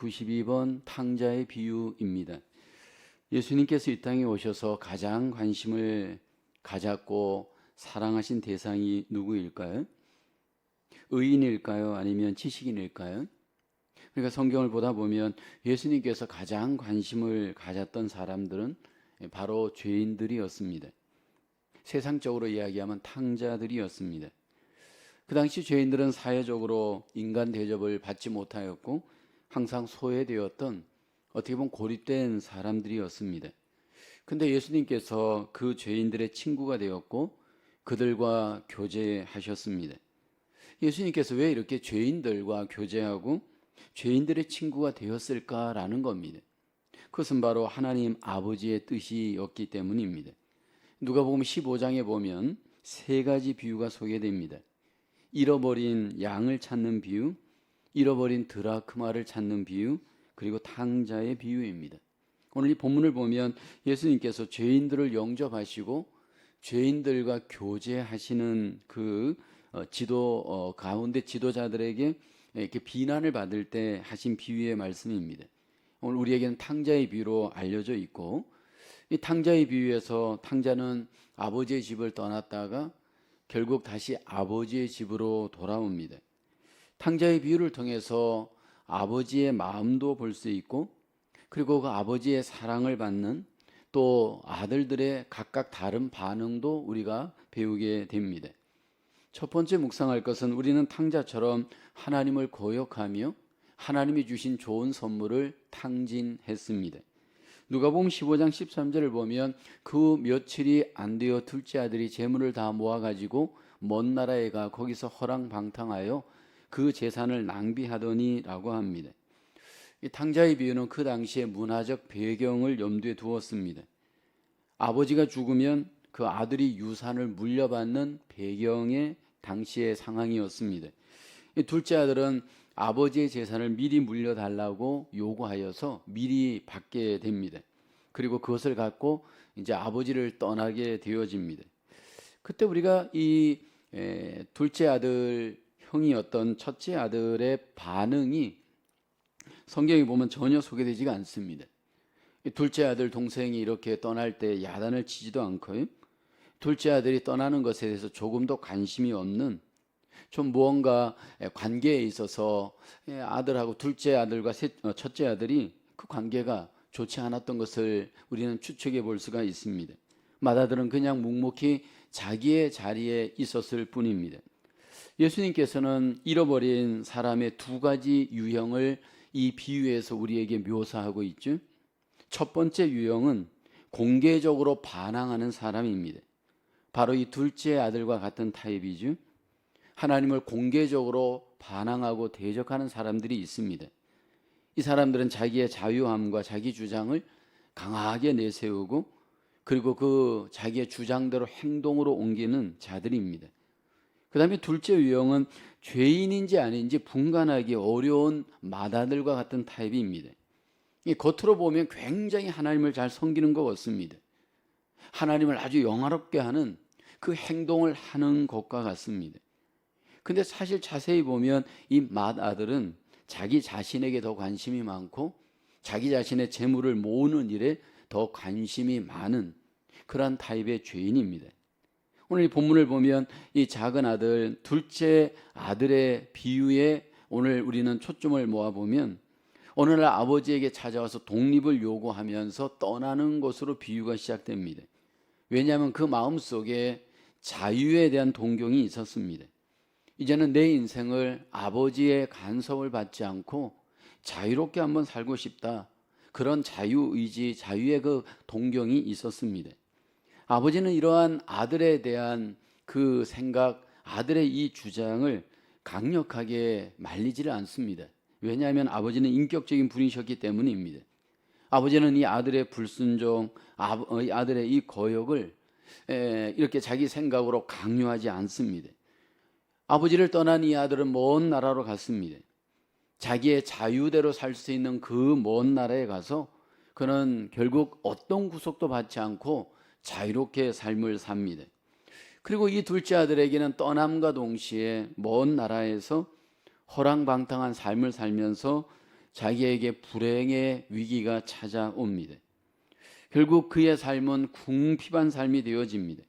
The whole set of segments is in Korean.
92번 탕자의 비유입니다. 예수님께서 이 땅에 오셔서 가장 관심을 가졌고 사랑하신 대상이 누구일까요? 의인일까요? 아니면 지식인일까요? 그러니까 성경을 보다 보면 예수님께서 가장 관심을 가졌던 사람들은 바로 죄인들이었습니다. 세상적으로 이야기하면 탕자들이었습니다. 그 당시 죄인들은 사회적으로 인간 대접을 받지 못하였고 항상 소외되었던 어떻게 보면 고립된 사람들이었습니다. 근데 예수님께서 그 죄인들의 친구가 되었고 그들과 교제하셨습니다. 예수님께서 왜 이렇게 죄인들과 교제하고 죄인들의 친구가 되었을까라는 겁니다. 그것은 바로 하나님 아버지의 뜻이었기 때문입니다. 누가복음 15장에 보면 세 가지 비유가 소개됩니다. 잃어버린 양을 찾는 비유, 잃어버린 드라크마를 찾는 비유, 그리고 탕자의 비유입니다. 오늘 이 본문을 보면 예수님께서 죄인들을 영접하시고 죄인들과 교제하시는 그 지도 가운데 지도자들에게 이렇게 비난을 받을 때 하신 비유의 말씀입니다. 오늘 우리에게는 탕자의 비유로 알려져 있고, 이 탕자의 비유에서 탕자는 아버지의 집을 떠났다가 결국 다시 아버지의 집으로 돌아옵니다. 탕자의 비유를 통해서 아버지의 마음도 볼 수 있고, 그리고 그 아버지의 사랑을 받는 또 아들들의 각각 다른 반응도 우리가 배우게 됩니다. 첫 번째 묵상할 것은 우리는 탕자처럼 하나님을 거역하며 하나님이 주신 좋은 선물을 탕진했습니다. 누가복음 15장 13절을 보면 그 며칠이 안 되어 둘째 아들이 재물을 다 모아가지고 먼 나라에 가 거기서 허랑방탕하여 그 재산을 낭비하더니 라고 합니다. 이 탕자의 비유는 그 당시의 문화적 배경을 염두에 두었습니다. 아버지가 죽으면 그 아들이 유산을 물려받는 배경의 당시의 상황이었습니다. 이 둘째 아들은 아버지의 재산을 미리 물려달라고 요구하여서 미리 받게 됩니다. 그리고 그것을 갖고 이제 아버지를 떠나게 되어집니다. 그때 우리가 이 둘째 아들 형이었던 첫째 아들의 반응이 성경에 보면 전혀 소개되지가 않습니다. 둘째 아들 동생이 이렇게 떠날 때 야단을 치지도 않고요. 둘째 아들이 떠나는 것에 대해서 조금도 관심이 없는, 좀 무언가 관계에 있어서 아들하고 둘째 아들과 첫째 아들이 그 관계가 좋지 않았던 것을 우리는 추측해 볼 수가 있습니다. 맏아들은 그냥 묵묵히 자기의 자리에 있었을 뿐입니다. 예수님께서는 잃어버린 사람의 두 가지 유형을 이 비유에서 우리에게 묘사하고 있죠. 첫 번째 유형은 공개적으로 반항하는 사람입니다. 바로 이 둘째 아들과 같은 타입이죠. 하나님을 공개적으로 반항하고 대적하는 사람들이 있습니다. 이 사람들은 자기의 자유함과 자기 주장을 강하게 내세우고 그리고 그 자기의 주장대로 행동으로 옮기는 자들입니다. 그 다음에 둘째 유형은 죄인인지 아닌지 분간하기 어려운 맏아들과 같은 타입입니다. 이 겉으로 보면 굉장히 하나님을 잘 섬기는 것 같습니다. 하나님을 아주 영화롭게 하는 그 행동을 하는 것과 같습니다. 근데 사실 자세히 보면 이 맏아들은 자기 자신에게 더 관심이 많고 자기 자신의 재물을 모으는 일에 더 관심이 많은 그러한 타입의 죄인입니다. 오늘 이 본문을 보면 이 작은 아들, 둘째 아들의 비유에 오늘 우리는 초점을 모아보면 어느 날 아버지에게 찾아와서 독립을 요구하면서 떠나는 것으로 비유가 시작됩니다. 왜냐하면 그 마음속에 자유에 대한 동경이 있었습니다. 이제는 내 인생을 아버지의 간섭을 받지 않고 자유롭게 한번 살고 싶다. 그런 자유의지, 자유의 그 동경이 있었습니다. 아버지는 이러한 아들에 대한 그 생각, 아들의 이 주장을 강력하게 말리지를 않습니다. 왜냐하면 아버지는 인격적인 분이셨기 때문입니다. 아버지는 이 아들의 불순종, 아들의 이 거역을 이렇게 자기 생각으로 강요하지 않습니다. 아버지를 떠난 이 아들은 먼 나라로 갔습니다. 자기의 자유대로 살 수 있는 그 먼 나라에 가서 그는 결국 어떤 구속도 받지 않고 자유롭게 삶을 삽니다. 그리고 이 둘째 아들에게는 떠남과 동시에 먼 나라에서 허랑방탕한 삶을 살면서 자기에게 불행의 위기가 찾아옵니다. 결국 그의 삶은 궁핍한 삶이 되어집니다.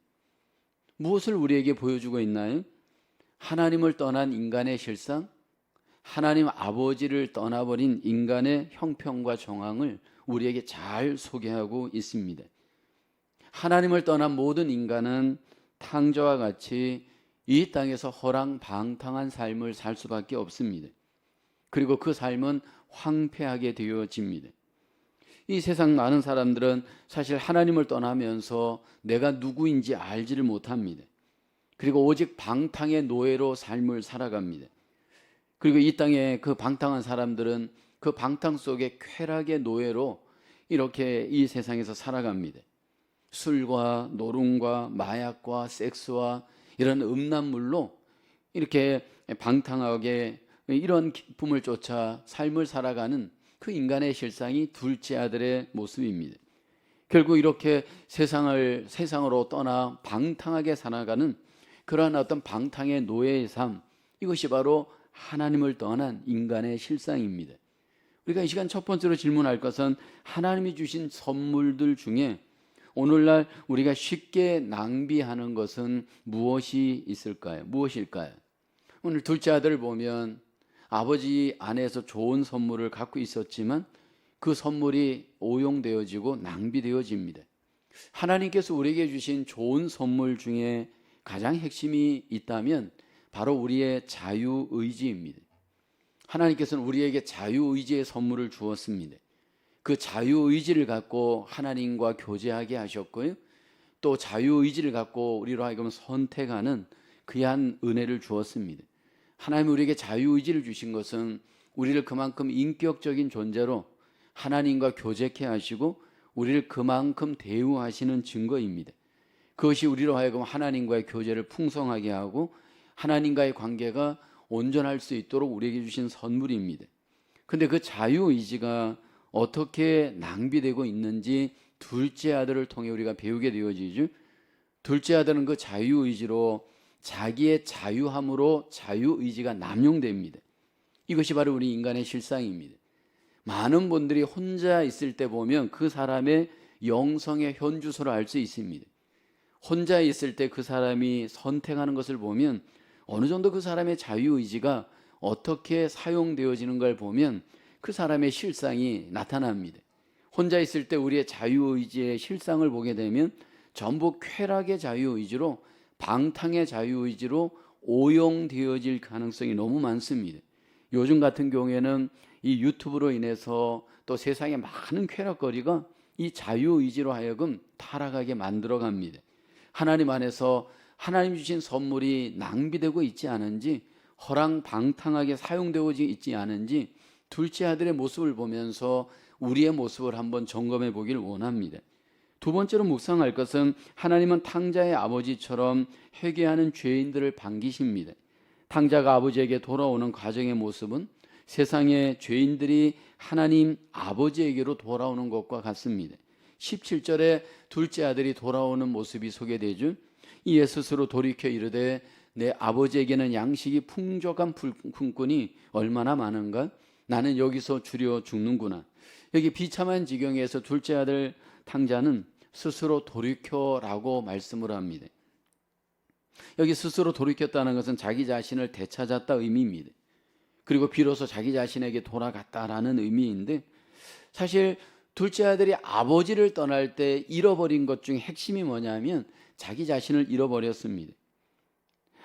무엇을 우리에게 보여주고 있나요? 하나님을 떠난 인간의 실상, 하나님 아버지를 떠나버린 인간의 형편과 정황을 우리에게 잘 소개하고 있습니다. 하나님을 떠난 모든 인간은 탕자와 같이 이 땅에서 허랑방탕한 삶을 살 수밖에 없습니다. 그리고 그 삶은 황폐하게 되어집니다. 이 세상 많은 사람들은 사실 하나님을 떠나면서 내가 누구인지 알지를 못합니다. 그리고 오직 방탕의 노예로 삶을 살아갑니다. 그리고 이 땅에 그 방탕한 사람들은 그 방탕 속에 쾌락의 노예로 이렇게 이 세상에서 살아갑니다. 술과 노름과 마약과 섹스와 이런 음란물로 이렇게 방탕하게 이런 기쁨을 쫓아 삶을 살아가는 그 인간의 실상이 둘째 아들의 모습입니다. 결국 이렇게 세상으로 떠나 방탕하게 살아가는 그러한 어떤 방탕의 노예의 삶, 이것이 바로 하나님을 떠난 인간의 실상입니다. 우리가 이 시간 첫 번째로 질문할 것은 하나님이 주신 선물들 중에 오늘날 우리가 쉽게 낭비하는 것은 무엇이 있을까요? 무엇일까요? 오늘 둘째 아들을 보면 아버지 안에서 좋은 선물을 갖고 있었지만 그 선물이 오용되어지고 낭비되어집니다. 하나님께서 우리에게 주신 좋은 선물 중에 가장 핵심이 있다면 바로 우리의 자유의지입니다. 하나님께서는 우리에게 자유의지의 선물을 주었습니다. 그 자유의지를 갖고 하나님과 교제하게 하셨고요. 또 자유의지를 갖고 우리로 하여금 선택하는 귀한 은혜를 주었습니다. 하나님이 우리에게 자유의지를 주신 것은 우리를 그만큼 인격적인 존재로 하나님과 교제케 하시고 우리를 그만큼 대우하시는 증거입니다. 그것이 우리로 하여금 하나님과의 교제를 풍성하게 하고 하나님과의 관계가 온전할 수 있도록 우리에게 주신 선물입니다. 그런데 그 자유의지가 어떻게 낭비되고 있는지 둘째 아들을 통해 우리가 배우게 되어지죠. 둘째 아들은 그 자유의지로 자기의 자유함으로 자유의지가 남용됩니다. 이것이 바로 우리 인간의 실상입니다. 많은 분들이 혼자 있을 때 보면 그 사람의 영성의 현주소를 알 수 있습니다. 혼자 있을 때 그 사람이 선택하는 것을 보면 어느 정도 그 사람의 자유의지가 어떻게 사용되어지는 걸 보면 그 사람의 실상이 나타납니다. 혼자 있을 때 우리의 자유의지의 실상을 보게 되면 전부 쾌락의 자유의지로 방탕의 자유의지로 오용되어질 가능성이 너무 많습니다. 요즘 같은 경우에는 이 유튜브로 인해서 또 세상에 많은 쾌락거리가 이 자유의지로 하여금 타락하게 만들어갑니다. 하나님 안에서 하나님 주신 선물이 낭비되고 있지 않은지, 허랑방탕하게 사용되고 있지 않은지 둘째 아들의 모습을 보면서 우리의 모습을 한번 점검해 보기를 원합니다. 두 번째로 묵상할 것은 하나님은 탕자의 아버지처럼 회개하는 죄인들을 반기십니다. 탕자가 아버지에게 돌아오는 과정의 모습은 세상의 죄인들이 하나님 아버지에게로 돌아오는 것과 같습니다. 17절에 둘째 아들이 돌아오는 모습이 소개되죠. 이에 스스로 돌이켜 이르되 내 아버지에게는 양식이 풍족한 품꾼이 얼마나 많은가? 나는 여기서 주려 죽는구나. 여기 비참한 지경에서 둘째 아들 탕자는 스스로 돌이켜라고 말씀을 합니다. 여기 스스로 돌이켰다는 것은 자기 자신을 되찾았다 의미입니다. 그리고 비로소 자기 자신에게 돌아갔다라는 의미인데, 사실 둘째 아들이 아버지를 떠날 때 잃어버린 것 중에 핵심이 뭐냐면 자기 자신을 잃어버렸습니다.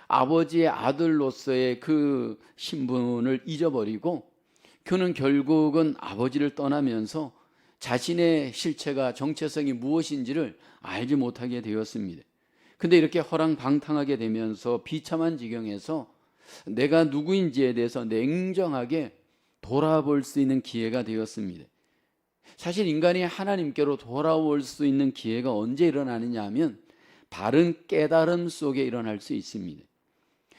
아버지의 아들로서의 그 신분을 잊어버리고 그는 결국은 아버지를 떠나면서 자신의 실체가 정체성이 무엇인지를 알지 못하게 되었습니다. 근데 이렇게 허랑방탕하게 되면서 비참한 지경에서 내가 누구인지에 대해서 냉정하게 돌아볼 수 있는 기회가 되었습니다. 사실 인간이 하나님께로 돌아올 수 있는 기회가 언제 일어나느냐 하면 바른 깨달음 속에 일어날 수 있습니다.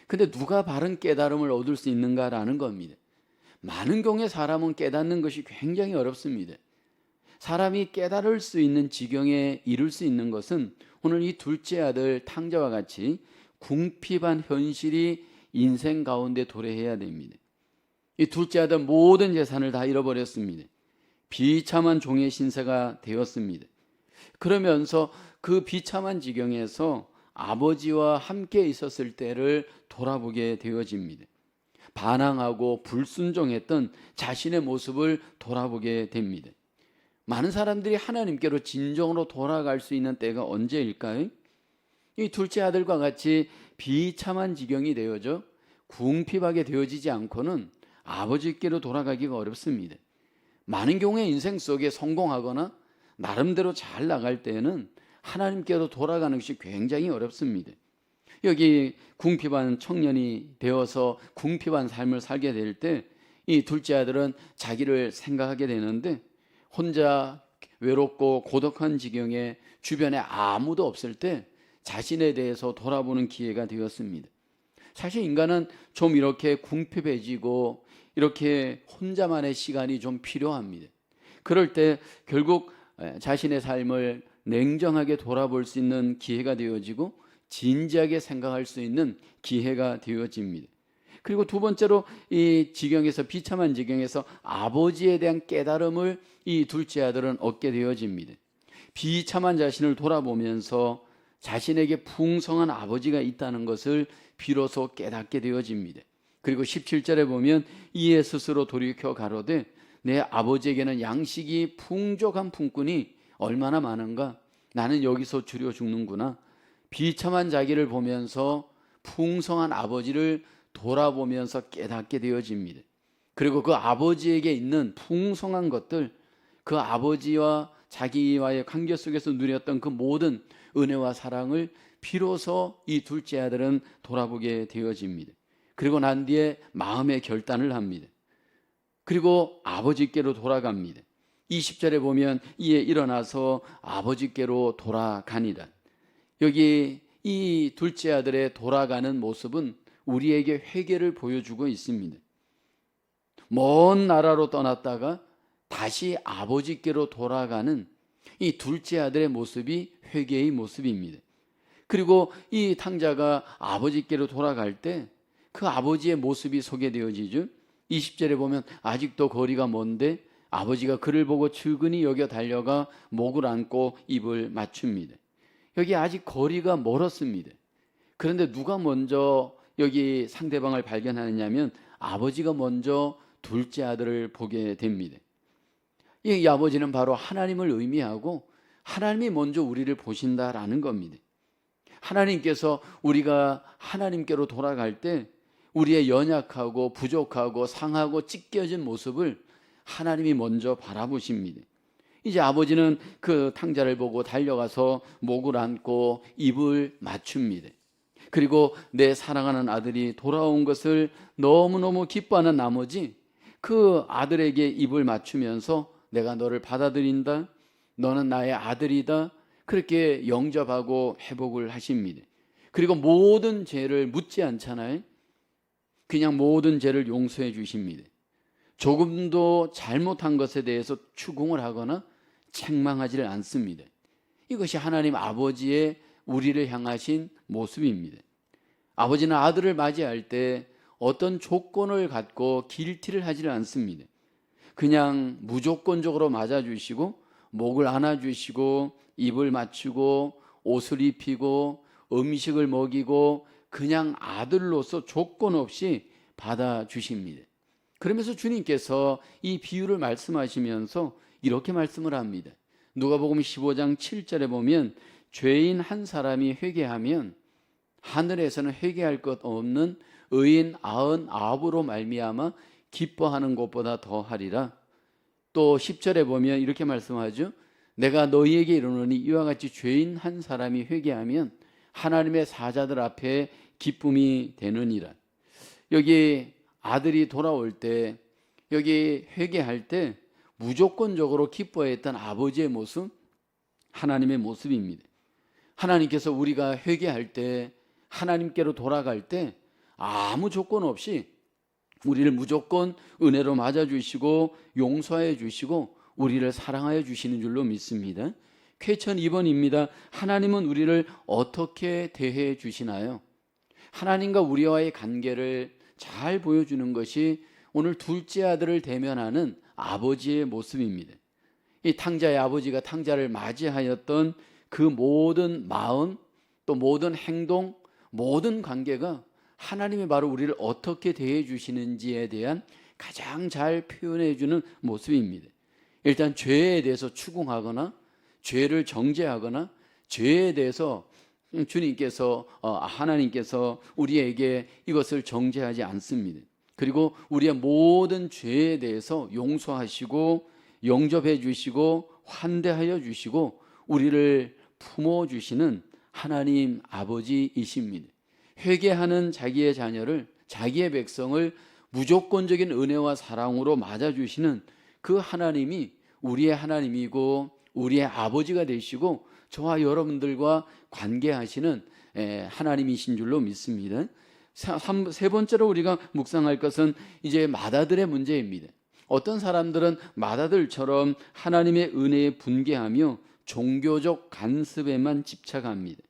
근데 누가 바른 깨달음을 얻을 수 있는가라는 겁니다. 많은 경우에 사람은 깨닫는 것이 굉장히 어렵습니다. 사람이 깨달을 수 있는 지경에 이를 수 있는 것은 오늘 이 둘째 아들 탕자와 같이 궁핍한 현실이 인생 가운데 도래해야 됩니다. 이 둘째 아들 모든 재산을 다 잃어버렸습니다. 비참한 종의 신세가 되었습니다. 그러면서 그 비참한 지경에서 아버지와 함께 있었을 때를 돌아보게 되어집니다. 반항하고 불순종했던 자신의 모습을 돌아보게 됩니다. 많은 사람들이 하나님께로 진정으로 돌아갈 수 있는 때가 언제일까요? 이 둘째 아들과 같이 비참한 지경이 되어져 궁핍하게 되어지지 않고는 아버지께로 돌아가기가 어렵습니다. 많은 경우에 인생 속에 성공하거나 나름대로 잘 나갈 때는 하나님께로 돌아가는 것이 굉장히 어렵습니다. 여기 궁핍한 청년이 되어서 궁핍한 삶을 살게 될 때 이 둘째 아들은 자기를 생각하게 되는데 혼자 외롭고 고독한 지경에 주변에 아무도 없을 때 자신에 대해서 돌아보는 기회가 되었습니다. 사실 인간은 좀 이렇게 궁핍해지고 이렇게 혼자만의 시간이 좀 필요합니다. 그럴 때 결국 자신의 삶을 냉정하게 돌아볼 수 있는 기회가 되어지고 진지하게 생각할 수 있는 기회가 되어집니다. 그리고 두 번째로 이 지경에서 비참한 지경에서 아버지에 대한 깨달음을 이 둘째 아들은 얻게 되어집니다. 비참한 자신을 돌아보면서 자신에게 풍성한 아버지가 있다는 것을 비로소 깨닫게 되어집니다. 그리고 17절에 보면 이에 스스로 돌이켜 가로되 내 아버지에게는 양식이 풍족한 품꾼이 얼마나 많은가? 나는 여기서 주려 죽는구나. 비참한 자기를 보면서 풍성한 아버지를 돌아보면서 깨닫게 되어집니다. 그리고 그 아버지에게 있는 풍성한 것들, 그 아버지와 자기와의 관계 속에서 누렸던 그 모든 은혜와 사랑을 비로소 이 둘째 아들은 돌아보게 되어집니다. 그리고 난 뒤에 마음의 결단을 합니다. 그리고 아버지께로 돌아갑니다. 20절에 보면 이에 일어나서 아버지께로 돌아가니라. 여기 이 둘째 아들의 돌아가는 모습은 우리에게 회개를 보여주고 있습니다. 먼 나라로 떠났다가 다시 아버지께로 돌아가는 이 둘째 아들의 모습이 회개의 모습입니다. 그리고 이 탕자가 아버지께로 돌아갈 때 그 아버지의 모습이 소개되어지죠. 20절에 보면 아직도 거리가 먼데 아버지가 그를 보고 측은히 여겨 달려가 목을 안고 입을 맞춥니다. 여기 아직 거리가 멀었습니다. 그런데 누가 먼저 여기 상대방을 발견하느냐면 아버지가 먼저 둘째 아들을 보게 됩니다. 이 아버지는 바로 하나님을 의미하고 하나님이 먼저 우리를 보신다라는 겁니다. 하나님께서 우리가 하나님께로 돌아갈 때 우리의 연약하고 부족하고 상하고 찢겨진 모습을 하나님이 먼저 바라보십니다. 이제 아버지는 그 탕자를 보고 달려가서 목을 안고 입을 맞춥니다. 그리고 내 사랑하는 아들이 돌아온 것을 너무너무 기뻐하는 나머지 그 아들에게 입을 맞추면서 내가 너를 받아들인다, 너는 나의 아들이다, 그렇게 영접하고 회복을 하십니다. 그리고 모든 죄를 묻지 않잖아요. 그냥 모든 죄를 용서해 주십니다. 조금도 잘못한 것에 대해서 추궁을 하거나 책망하지를 않습니다. 이것이 하나님 아버지의 우리를 향하신 모습입니다. 아버지는 아들을 맞이할 때 어떤 조건을 갖고 길티를 하지를 않습니다. 그냥 무조건적으로 맞아주시고 목을 안아주시고 입을 맞추고 옷을 입히고 음식을 먹이고 그냥 아들로서 조건 없이 받아주십니다. 그러면서 주님께서 이 비유를 말씀하시면서 이렇게 말씀을 합니다. 누가복음 15장 7절에 보면 죄인 한 사람이 회개하면 하늘에서는 회개할 것 없는 의인 99으로 말미암아 기뻐하는 것보다 더하리라. 또 10절에 보면 이렇게 말씀하죠. 내가 너희에게 이르노니 이와 같이 죄인 한 사람이 회개하면 하나님의 사자들 앞에 기쁨이 되느니라. 여기 아들이 돌아올 때, 여기 회개할 때 무조건적으로 기뻐했던 아버지의 모습, 하나님의 모습입니다. 하나님께서 우리가 회개할 때, 하나님께로 돌아갈 때 아무 조건 없이 우리를 무조건 은혜로 맞아주시고 용서해 주시고 우리를 사랑하여 주시는 줄로 믿습니다. 쾌천 2번입니다. 하나님은 우리를 어떻게 대해 주시나요? 하나님과 우리와의 관계를 잘 보여주는 것이 오늘 둘째 아들을 대면하는 아버지의 모습입니다. 이 탕자의 아버지가 탕자를 맞이하였던 그 모든 마음, 또 모든 행동, 모든 관계가 하나님이 바로 우리를 어떻게 대해 주시는지에 대한 가장 잘 표현해 주는 모습입니다. 일단 죄에 대해서 추궁하거나 죄를 정죄하거나 죄에 대해서 주님께서 하나님께서 우리에게 이것을 정죄하지 않습니다. 그리고 우리의 모든 죄에 대해서 용서하시고 영접해 주시고 환대하여 주시고 우리를 품어 주시는 하나님 아버지이십니다. 회개하는 자기의 자녀를, 자기의 백성을 무조건적인 은혜와 사랑으로 맞아주시는 그 하나님이 우리의 하나님이고 우리의 아버지가 되시고 저와 여러분들과 관계하시는 하나님이신 줄로 믿습니다. 세 번째로 우리가 묵상할 것은 이제 맏아들의 문제입니다. 어떤 사람들은 맏아들처럼 하나님의 은혜에 분개하며 종교적 간습에만 집착합니다.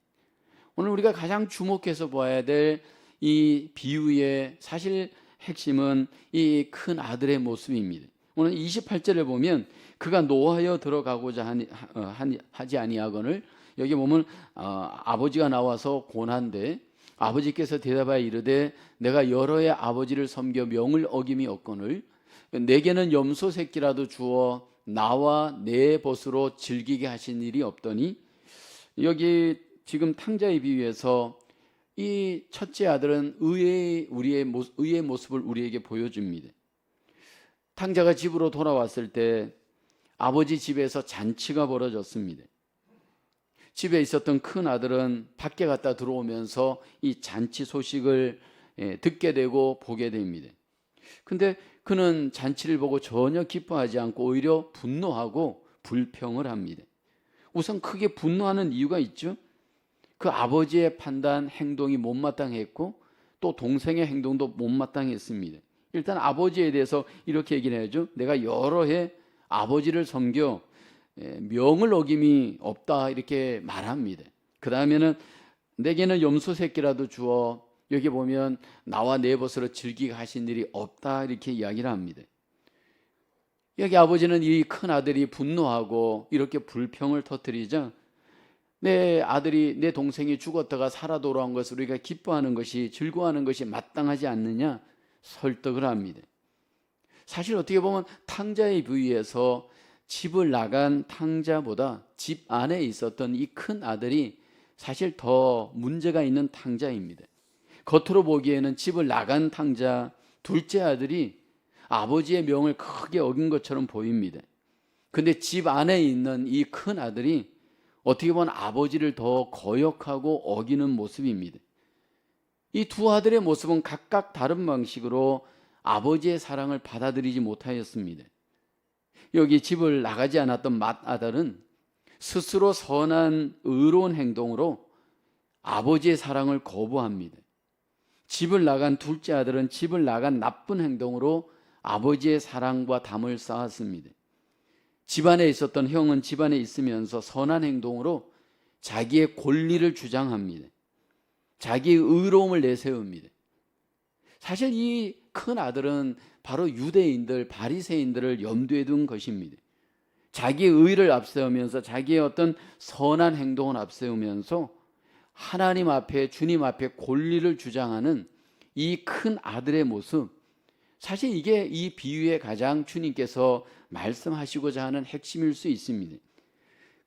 오늘 우리가 가장 주목해서 봐야 될 이 비유의 사실 핵심은 이 큰 아들의 모습입니다. 오늘 28절에 보면 그가 노하여 들어가고자 하지 아니하거늘, 여기 보면 아버지가 나와서 고난데 아버지께서 대답하여 이르되 내가 여러 해 아버지를 섬겨 명을 어김이 없거늘 내게는 염소 새끼라도 주어 나와 내 벗으로 즐기게 하신 일이 없더니, 여기 지금 탕자의 비유에서 이 첫째 아들은 의의 모습을 우리에게 보여줍니다. 탕자가 집으로 돌아왔을 때 아버지 집에서 잔치가 벌어졌습니다. 집에 있었던 큰 아들은 밖에 갔다 들어오면서 이 잔치 소식을 듣게 되고 보게 됩니다. 근데 그는 잔치를 보고 전혀 기뻐하지 않고 오히려 분노하고 불평을 합니다. 우선 크게 분노하는 이유가 있죠. 그 아버지의 판단, 행동이 못마땅했고 또 동생의 행동도 못마땅했습니다. 일단 아버지에 대해서 이렇게 얘기를 해야죠. 내가 여러 해 아버지를 섬겨 명을 어김이 없다, 이렇게 말합니다. 그 다음에는 내게는 염소 새끼라도 주어 여기 보면 나와 내 벗으로 즐기게 하신 일이 없다, 이렇게 이야기를 합니다. 여기 아버지는 이 큰 아들이 분노하고 이렇게 불평을 터뜨리자 내 아들이, 내 동생이 죽었다가 살아 돌아온 것을 우리가 기뻐하는 것이, 즐거워하는 것이 마땅하지 않느냐 설득을 합니다. 사실 어떻게 보면 탕자의 비유에서 집을 나간 탕자보다 집 안에 있었던 이 큰 아들이 사실 더 문제가 있는 탕자입니다. 겉으로 보기에는 집을 나간 탕자, 둘째 아들이 아버지의 명을 크게 어긴 것처럼 보입니다. 근데 집 안에 있는 이 큰 아들이 어떻게 보면 아버지를 더 거역하고 어기는 모습입니다. 이 두 아들의 모습은 각각 다른 방식으로 아버지의 사랑을 받아들이지 못하였습니다. 여기 집을 나가지 않았던 맏아들은 스스로 선한 의로운 행동으로 아버지의 사랑을 거부합니다. 집을 나간 둘째 아들은 집을 나간 나쁜 행동으로 아버지의 사랑과 담을 쌓았습니다. 집안에 있었던 형은 집안에 있으면서 선한 행동으로 자기의 권리를 주장합니다. 자기의 의로움을 내세웁니다. 사실 이 큰 아들은 바로 유대인들, 바리새인들을 염두에 둔 것입니다. 자기의 의를 앞세우면서 자기의 어떤 선한 행동을 앞세우면서 하나님 앞에, 주님 앞에 권리를 주장하는 이 큰 아들의 모습, 사실 이게 이 비유의 가장 주님께서 말씀하시고자 하는 핵심일 수 있습니다.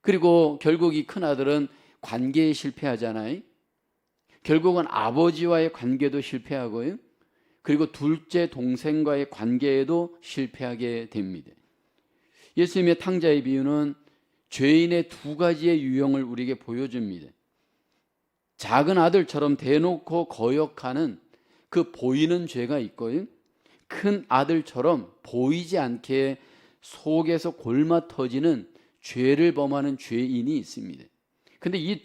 그리고 결국 이 큰 아들은 관계에 실패하잖아요. 결국은 아버지와의 관계도 실패하고요. 그리고 둘째 동생과의 관계에도 실패하게 됩니다. 예수님의 탕자의 비유는 죄인의 두 가지의 유형을 우리에게 보여줍니다. 작은 아들처럼 대놓고 거역하는 그 보이는 죄가 있고요. 큰 아들처럼 보이지 않게 속에서 골마 터지는 죄를 범하는 죄인이 있습니다. 근데 이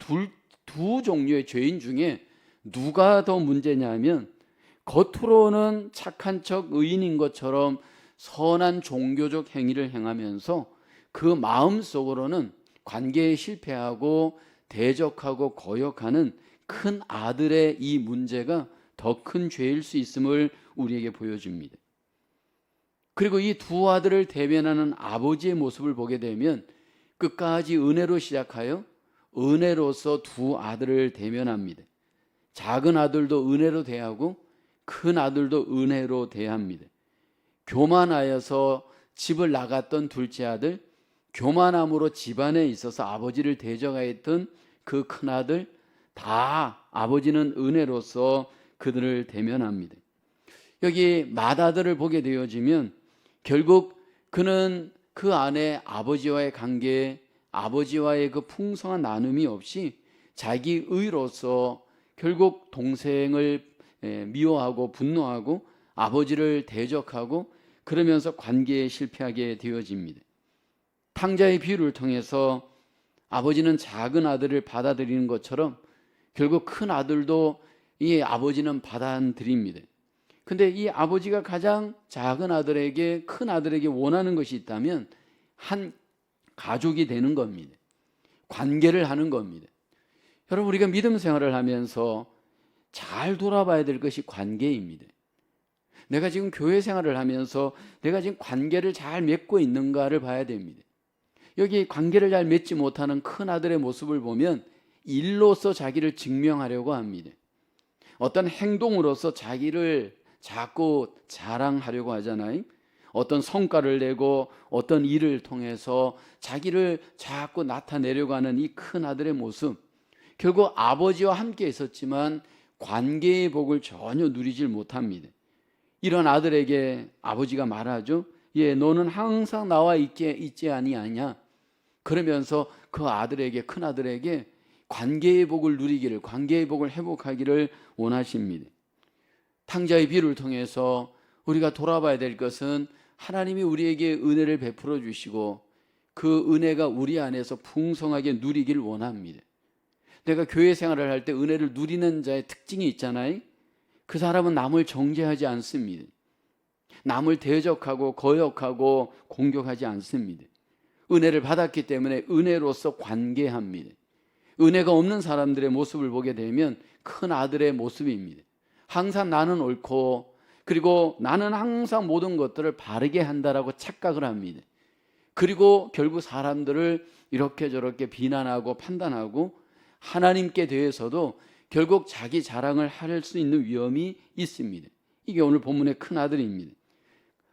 두 종류의 죄인 중에 누가 더 문제냐면, 겉으로는 착한 척 의인인 것처럼 선한 종교적 행위를 행하면서 그 마음속으로는 관계에 실패하고 대적하고 거역하는 큰 아들의 이 문제가 더 큰 죄일 수 있음을 우리에게 보여줍니다. 그리고 이 두 아들을 대변하는 아버지의 모습을 보게 되면 끝까지 은혜로 시작하여 은혜로서 두 아들을 대면합니다. 작은 아들도 은혜로 대하고 큰 아들도 은혜로 대합니다. 교만하여서 집을 나갔던 둘째 아들, 교만함으로 집안에 있어서 아버지를 대적하였던 그 큰 아들, 다 아버지는 은혜로서 그들을 대면합니다. 여기 맏아들을 보게 되어지면 결국 그는 그 안에 아버지와의 관계, 아버지와의 그 풍성한 나눔이 없이 자기 의로서 결국 동생을 미워하고 분노하고 아버지를 대적하고 그러면서 관계에 실패하게 되어집니다. 탕자의 비유를 통해서 아버지는 작은 아들을 받아들이는 것처럼 결국 큰 아들도 이 아버지는 받아들입니다. 근데 이 아버지가 가장 작은 아들에게 큰 아들에게 원하는 것이 있다면 한 가족이 되는 겁니다. 관계를 하는 겁니다. 여러분, 우리가 믿음 생활을 하면서 잘 돌아봐야 될 것이 관계입니다. 내가 지금 교회 생활을 하면서 내가 지금 관계를 잘 맺고 있는가를 봐야 됩니다. 여기 관계를 잘 맺지 못하는 큰 아들의 모습을 보면 일로서 자기를 증명하려고 합니다. 어떤 행동으로서 자기를 자꾸 자랑하려고 하잖아요. 어떤 성과를 내고 어떤 일을 통해서 자기를 자꾸 나타내려고 하는 이 큰 아들의 모습, 결국 아버지와 함께 있었지만 관계의 복을 전혀 누리질 못합니다. 이런 아들에게 아버지가 말하죠. 예, 너는 항상 나와 있지 아니하냐. 그러면서 그 아들에게, 큰 아들에게 관계의 복을 누리기를, 관계의 복을 회복하기를 원하십니다. 탕자의 비유를 통해서 우리가 돌아봐야 될 것은 하나님이 우리에게 은혜를 베풀어 주시고 그 은혜가 우리 안에서 풍성하게 누리기를 원합니다. 내가 교회 생활을 할 때 은혜를 누리는 자의 특징이 있잖아요. 그 사람은 남을 정죄하지 않습니다. 남을 대적하고 거역하고 공격하지 않습니다. 은혜를 받았기 때문에 은혜로서 관계합니다. 은혜가 없는 사람들의 모습을 보게 되면 큰 아들의 모습입니다. 항상 나는 옳고 그리고 나는 항상 모든 것들을 바르게 한다라고 착각을 합니다. 그리고 결국 사람들을 이렇게 저렇게 비난하고 판단하고 하나님께 대해서도 결국 자기 자랑을 할 수 있는 위험이 있습니다. 이게 오늘 본문의 큰 아들입니다.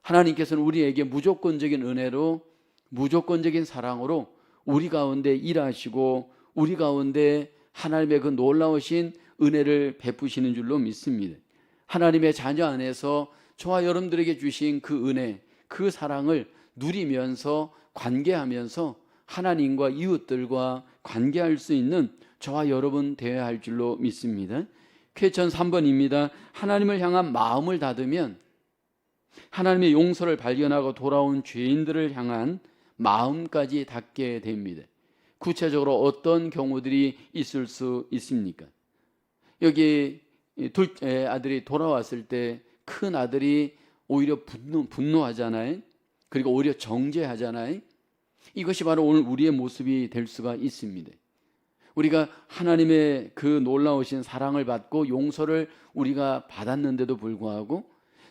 하나님께서는 우리에게 무조건적인 은혜로 무조건적인 사랑으로 우리 가운데 일하시고 우리 가운데 하나님의 그 놀라우신 은혜를 베푸시는 줄로 믿습니다. 하나님의 자녀 안에서 저와 여러분들에게 주신 그 은혜, 그 사랑을 누리면서 관계하면서 하나님과 이웃들과 관계할 수 있는 저와 여러분 되어야 할 줄로 믿습니다. 쾌천 3번입니다. 하나님을 향한 마음을 닫으면 하나님의 용서를 발견하고 돌아온 죄인들을 향한 마음까지 닫게 됩니다. 구체적으로 어떤 경우들이 있을 수 있습니까? 여기 둘째 아들이 돌아왔을 때 큰 아들이 오히려 분노하잖아요. 그리고 오히려 정죄하잖아요. 이것이 바로 오늘 우리의 모습이 될 수가 있습니다. 우리가 하나님의 그 놀라우신 사랑을 받고 용서를 우리가 받았는데도 불구하고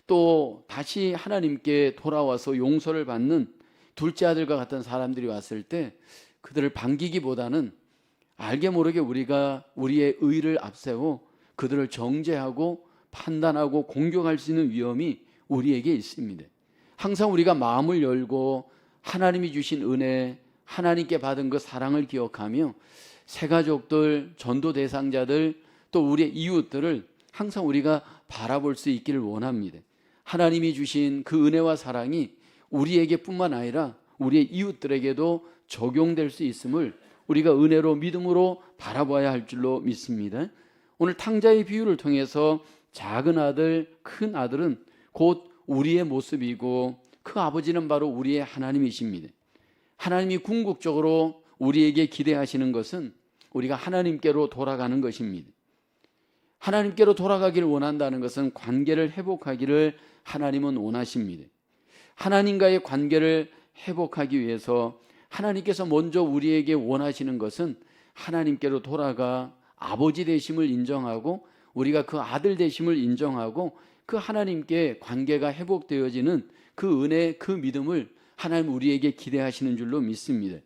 또 다시 하나님께 돌아와서 용서를 받는 둘째 아들과 같은 사람들이 왔을 때 그들을 반기기보다는 알게 모르게 우리가 우리의 의를 앞세워 그들을 정죄하고 판단하고 공격할 수 있는 위험이 우리에게 있습니다. 항상 우리가 마음을 열고 하나님이 주신 은혜, 하나님께 받은 그 사랑을 기억하며 새 가족들, 전도 대상자들, 또 우리의 이웃들을 항상 우리가 바라볼 수 있기를 원합니다. 하나님이 주신 그 은혜와 사랑이 우리에게뿐만 아니라 우리의 이웃들에게도 적용될 수 있음을 우리가 은혜로 믿음으로 바라봐야 할 줄로 믿습니다. 오늘 탕자의 비유를 통해서 작은 아들, 큰 아들은 곧 우리의 모습이고 그 아버지는 바로 우리의 하나님이십니다. 하나님이 궁극적으로 우리에게 기대하시는 것은 우리가 하나님께로 돌아가는 것입니다. 하나님께로 돌아가기를 원한다는 것은 관계를 회복하기를 하나님은 원하십니다. 하나님과의 관계를 회복하기 위해서 하나님께서 먼저 우리에게 원하시는 것은 하나님께로 돌아가 아버지 되심을 인정하고 우리가 그 아들 되심을 인정하고 그 하나님께 관계가 회복되어지는 그 은혜, 그 믿음을 하나님 우리에게 기대하시는 줄로 믿습니다.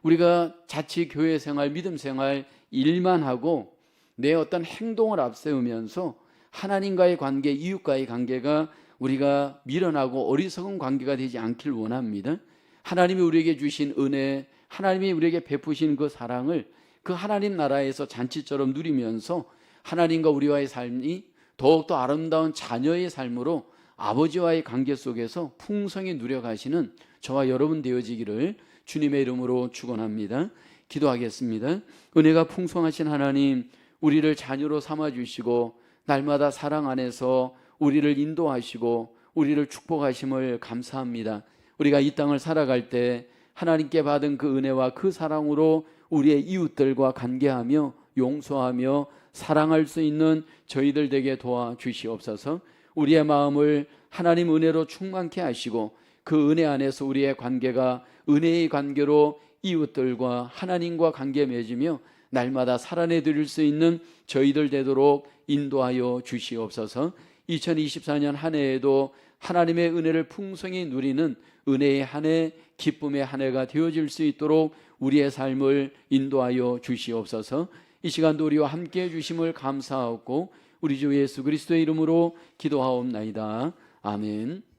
우리가 자칫 교회 생활, 믿음 생활 일만 하고 내 어떤 행동을 앞세우면서 하나님과의 관계, 이웃과의 관계가 우리가 밀어나고 어리석은 관계가 되지 않길 원합니다. 하나님이 우리에게 주신 은혜, 하나님이 우리에게 베푸신 그 사랑을 그 하나님 나라에서 잔치처럼 누리면서 하나님과 우리와의 삶이 더욱더 아름다운 자녀의 삶으로 아버지와의 관계 속에서 풍성히 누려가시는 저와 여러분 되어지기를 주님의 이름으로 축원합니다. 기도하겠습니다. 은혜가 풍성하신 하나님, 우리를 자녀로 삼아주시고 날마다 사랑 안에서 우리를 인도하시고 우리를 축복하심을 감사합니다. 우리가 이 땅을 살아갈 때 하나님께 받은 그 은혜와 그 사랑으로 우리의 이웃들과 관계하며 용서하며 사랑할 수 있는 저희들 되게 도와주시옵소서. 우리의 마음을 하나님 은혜로 충만케 하시고 그 은혜 안에서 우리의 관계가 은혜의 관계로 이웃들과 하나님과 관계 맺으며 날마다 살아내 드릴 수 있는 저희들 되도록 인도하여 주시옵소서. 2024년 한 해에도 하나님의 은혜를 풍성히 누리는 은혜의 한 해, 기쁨의 한 해가 되어질 수 있도록 우리의 삶을 인도하여 주시옵소서. 이 시간도 우리와 함께해 주심을 감사하고 우리 주 예수 그리스도의 이름으로 기도하옵나이다. 아멘.